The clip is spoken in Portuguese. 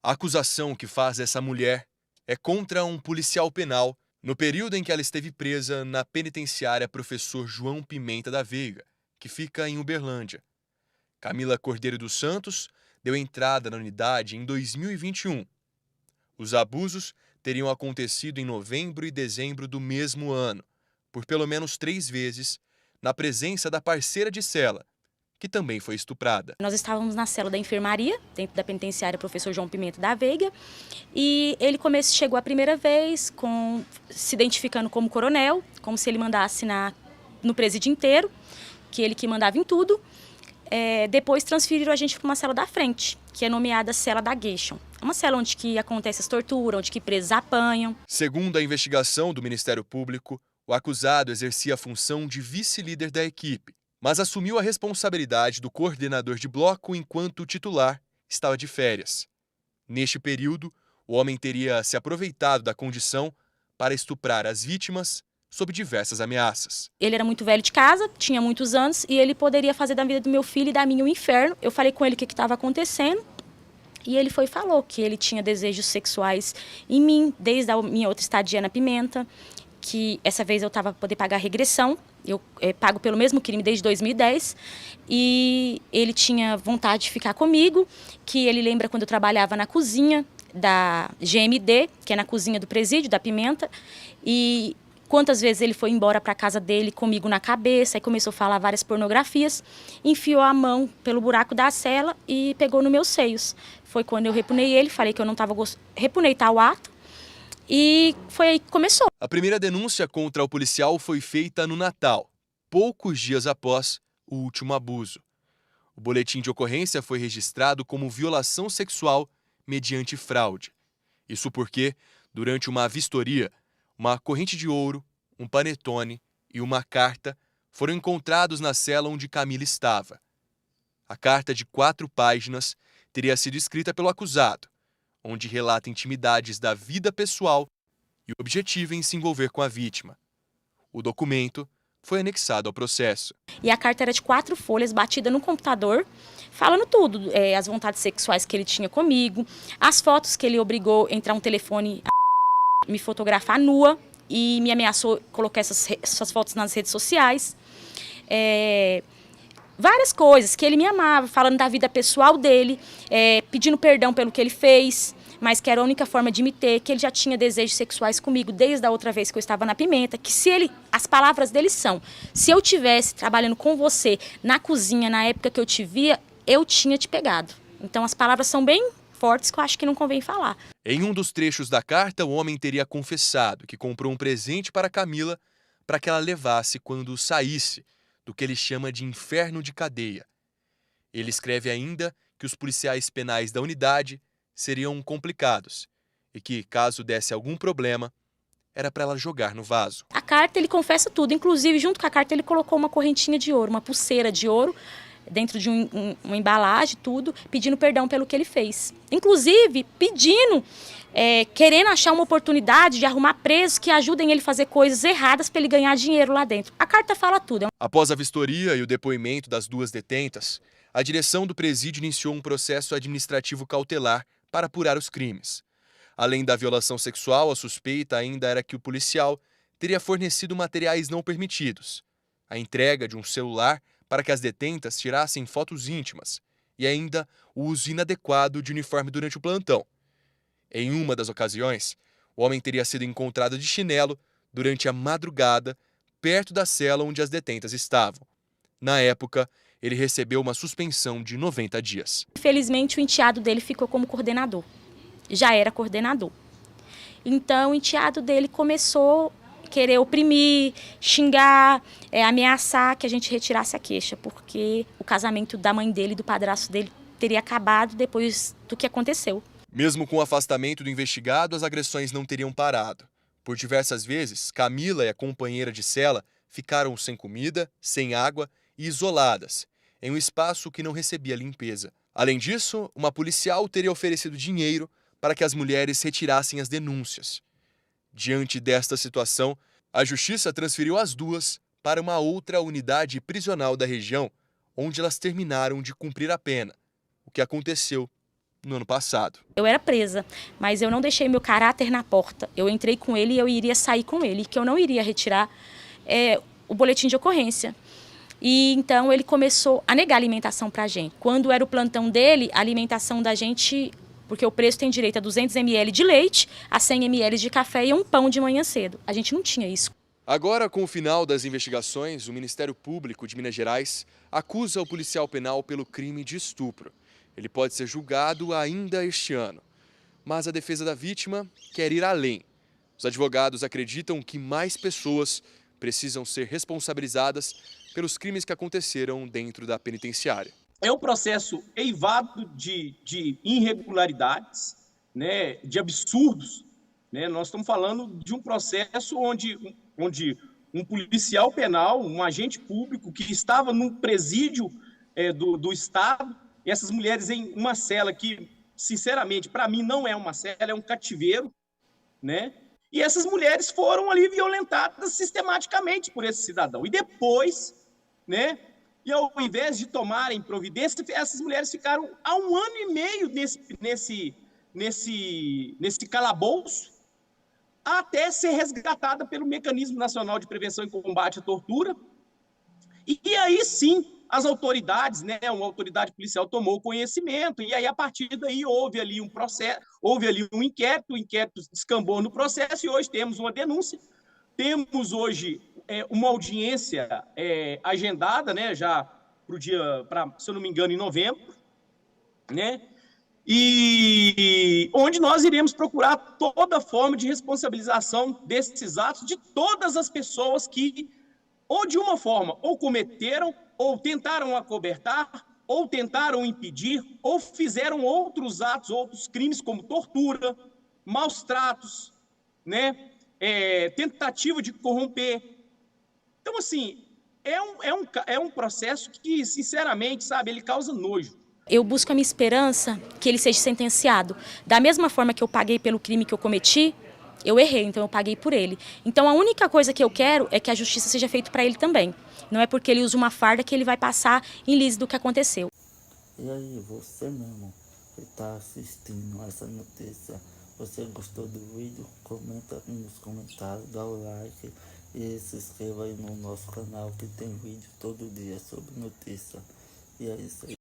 A acusação que faz essa mulher é contra um policial penal no período em que ela esteve presa na penitenciária Professor João Pimenta da Veiga, que fica em Uberlândia. Camila Cordeiro dos Santos deu entrada na unidade em 2021. Os abusos teriam acontecido em novembro e dezembro do mesmo ano, por pelo menos 3 vezes, na presença da parceira de cela, que também foi estuprada. Nós estávamos na cela da enfermaria, dentro da penitenciária Professor João Pimenta da Veiga, e ele chegou a primeira vez se identificando como coronel, como se ele mandasse no presídio inteiro, que ele que mandava em tudo. Depois transferiram a gente para uma cela da frente, que é nomeada Cela da Geisha. É uma cela onde que acontece as torturas, onde que presos apanham. Segundo a investigação do Ministério Público, o acusado exercia a função de vice-líder da equipe, mas assumiu a responsabilidade do coordenador de bloco enquanto o titular estava de férias. Neste período, o homem teria se aproveitado da condição para estuprar as vítimas sob diversas ameaças. Ele era muito velho de casa, tinha muitos anos, e ele poderia fazer da vida do meu filho e da minha um inferno. Eu falei com ele o que estava acontecendo, e ele falou que ele tinha desejos sexuais em mim, desde a minha outra estadia na Pimenta, que essa vez eu estava para poder pagar a regressão. Eu pago pelo mesmo crime desde 2010, e ele tinha vontade de ficar comigo, que ele lembra quando eu trabalhava na cozinha da GMD, que é na cozinha do presídio, da Pimenta, e quantas vezes ele foi embora para a casa dele comigo na cabeça e começou a falar várias pornografias, enfiou a mão pelo buraco da cela e pegou nos meus seios. Foi quando eu repunei ele, falei que eu não estava repunei tal ato, e foi aí que começou. A primeira denúncia contra o policial foi feita no Natal, poucos dias após o último abuso. O boletim de ocorrência foi registrado como violação sexual mediante fraude. Isso porque, durante uma vistoria, uma corrente de ouro, um panetone e uma carta foram encontrados na cela onde Camila estava. A carta de 4 páginas teria sido escrita pelo acusado, onde relata intimidades da vida pessoal e o objetivo em se envolver com a vítima. O documento foi anexado ao processo. E a carta era de 4 folhas, batida no computador, falando tudo, as vontades sexuais que ele tinha comigo, as fotos que ele obrigou a entrar um telefone a me fotografar nua e me ameaçou colocar essas fotos nas redes sociais. Várias coisas, que ele me amava, falando da vida pessoal dele, pedindo perdão pelo que ele fez, mas que era a única forma de me ter, que ele já tinha desejos sexuais comigo desde a outra vez que eu estava na Pimenta, que as palavras dele são: se eu tivesse trabalhando com você na cozinha na época que eu te via, eu tinha te pegado. Então as palavras são bem fortes que eu acho que não convém falar. Em um dos trechos da carta, o homem teria confessado que comprou um presente para Camila para que ela levasse quando saísse do que ele chama de inferno de cadeia. Ele escreve ainda que os policiais penais da unidade seriam complicados e que, caso desse algum problema, era para ela jogar no vaso. A carta ele confessa tudo, inclusive junto com a carta ele colocou uma correntinha de ouro, uma pulseira de ouro, dentro de uma embalagem, tudo, pedindo perdão pelo que ele fez. Inclusive pedindo, querendo achar uma oportunidade de arrumar presos que ajudem ele a fazer coisas erradas para ele ganhar dinheiro lá dentro. A carta fala tudo. Após a vistoria e o depoimento das 2 detentas, a direção do presídio iniciou um processo administrativo cautelar para apurar os crimes. Além da violação sexual, a suspeita ainda era que o policial teria fornecido materiais não permitidos, a entrega de um celular para que as detentas tirassem fotos íntimas e ainda o uso inadequado de uniforme durante o plantão. Em uma das ocasiões, o homem teria sido encontrado de chinelo durante a madrugada, perto da cela onde as detentas estavam. Na época, ele recebeu uma suspensão de 90 dias. Infelizmente, o enteado dele ficou como coordenador. Já era coordenador. Então, o enteado dele começou a querer oprimir, xingar, ameaçar que a gente retirasse a queixa, porque o casamento da mãe dele e do padrasto dele teria acabado depois do que aconteceu. Mesmo com o afastamento do investigado, as agressões não teriam parado. Por diversas vezes, Camila e a companheira de cela ficaram sem comida, sem água e isoladas, em um espaço que não recebia limpeza. Além disso, uma policial teria oferecido dinheiro para que as mulheres retirassem as denúncias. Diante desta situação, a Justiça transferiu as 2 para uma outra unidade prisional da região, onde elas terminaram de cumprir a pena, o que aconteceu no ano passado. Eu era presa, mas eu não deixei meu caráter na porta. Eu entrei com ele e eu iria sair com ele, que eu não iria retirar o boletim de ocorrência. E então ele começou a negar alimentação para a gente. Quando era o plantão dele, a alimentação da gente, porque o preso tem direito a 200 ml de leite, a 100 ml de café e um pão de manhã cedo. A gente não tinha isso. Agora, com o final das investigações, o Ministério Público de Minas Gerais acusa o policial penal pelo crime de estupro. Ele pode ser julgado ainda este ano. Mas a defesa da vítima quer ir além. Os advogados acreditam que mais pessoas precisam ser responsabilizadas pelos crimes que aconteceram dentro da penitenciária. É um processo eivado de irregularidades, né, de absurdos. Né? Nós estamos falando de um processo onde um policial penal, um agente público que estava num presídio do Estado, e essas mulheres em uma cela que, sinceramente, para mim não é uma cela, é um cativeiro, né? E essas mulheres foram ali violentadas sistematicamente por esse cidadão. E depois, né? E ao invés de tomarem providência, essas mulheres ficaram há 1 ano e meio nesse calabouço, até ser resgatada pelo Mecanismo Nacional de Prevenção e Combate à Tortura. E aí sim, as autoridades, né, uma autoridade policial tomou conhecimento, e aí a partir daí houve ali um processo, houve ali um inquérito, o inquérito descambou no processo, e hoje temos uma denúncia. Temos hoje uma audiência agendada, né, já para o dia, se eu não me engano, em novembro, né? E onde nós iremos procurar toda forma de responsabilização desses atos de todas as pessoas que, ou de uma forma, ou cometeram, ou tentaram acobertar, ou tentaram impedir, ou fizeram outros atos, outros crimes, como tortura, maus tratos, né? Tentativa de corromper. Então, assim, é um processo que, sinceramente, sabe, ele causa nojo. Eu busco a minha esperança que ele seja sentenciado. Da mesma forma que eu paguei pelo crime que eu cometi, eu errei, então eu paguei por ele. Então a única coisa que eu quero é que a justiça seja feita para ele também. Não é porque ele usa uma farda que ele vai passar em liso do que aconteceu. E aí, você mesmo que está assistindo essa notícia, você gostou do vídeo? Comenta aqui nos comentários, dá o like e se inscreva aí no nosso canal que tem vídeo todo dia sobre notícia. E é isso aí.